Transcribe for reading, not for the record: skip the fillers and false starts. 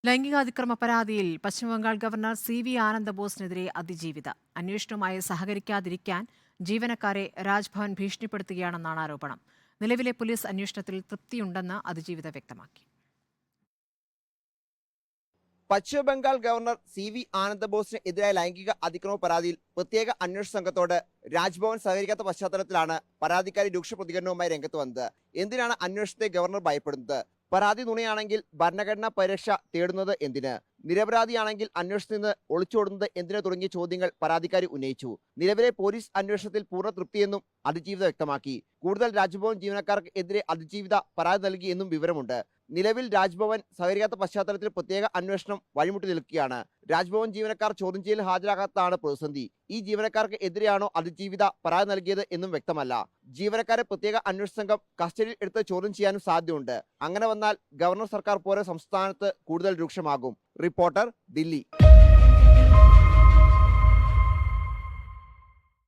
ലൈംഗികാതിക്രമ പരാതിയിൽ Paschim Bangal governor CV ആനന്ദബോസിനെതിരെ അതിജീവിത. അന്വേഷണവുമായി സഹകരിക്കാതിരിക്കാൻ ജീവനക്കാരെ രാജ്ഭവൻ ഭീഷണിപ്പെടുത്തുകയാണെന്നാണ് ആരോപണം. നിലവിലെ പോലീസ് അന്വേഷണത്തിൽ തൃപ്തിയുണ്ടെന്ന് അതിജീവിത വ്യക്തമാക്കി. പശ്ചിമബംഗാൾ ഗവർണർ CV ആനന്ദബോസിന് എതിരായ ലൈംഗിക അതിക്രമ പരാതിയിൽ പ്രത്യേക അന്വേഷണ സംഘത്തോട് രാജ്ഭവൻ സഹകരിക്കാത്ത പശ്ചാത്തലത്തിലാണ് പരാതിക്കാരി രൂക്ഷ പ്രതികരണവുമായി രംഗത്ത് വന്നത്. എന്തിനാണ് അന്വേഷണത്തെ ഗവർണർ ഭയപ്പെടുന്നത്? പരാതി നുണയാണെങ്കിൽ ഭരണഘടനാ പരിരക്ഷ തേടുന്നത് എന്തിന്? നിരപരാധിയാണെങ്കിൽ അന്വേഷണത്തിൽ നിന്ന് ഒളിച്ചോടുന്നത് എന്തിന് തുടങ്ങിയ ചോദ്യങ്ങൾ പരാതിക്കാരി ഉന്നയിച്ചു. നിലവിലെ പോലീസ് അന്വേഷണത്തിൽ പൂർണ്ണ തൃപ്തിയെന്നും അതിജീവിത വ്യക്തമാക്കി. കൂടുതൽ രാജ്ഭവൻ ജീവനക്കാർക്ക് എതിരെ അതിജീവിത പരാതി നൽകി എന്നും വിവരമുണ്ട്. നിലവിൽ രാജ്ഭവൻ സഹകരിക്കാത്ത പശ്ചാത്തലത്തിൽ പ്രത്യേക അന്വേഷണം വഴിമുട്ടി നിൽക്കുകയാണ്. രാജ്ഭവൻ ജീവനക്കാർ ചോദ്യം ചെയ്യലിൽ ഹാജരാകാത്തതാണ് പ്രതിസന്ധി. ഈ ജീവനക്കാർക്ക് എതിരെയാണോ അതിജീവിത പരാതി നൽകിയത് എന്നും വ്യക്തമല്ല. ജീവനക്കാരെ പ്രത്യേക അന്വേഷണ സംഘം കസ്റ്റഡിയിൽ എടുത്ത് ചോദ്യം ചെയ്യാനും സാധ്യതയുണ്ട്. അങ്ങനെ വന്നാൽ ഗവർണർ സർക്കാർ പോരെ സംസ്ഥാനത്ത് കൂടുതൽ രൂക്ഷമാകും. റിപ്പോർട്ടർ, ദില്ലി.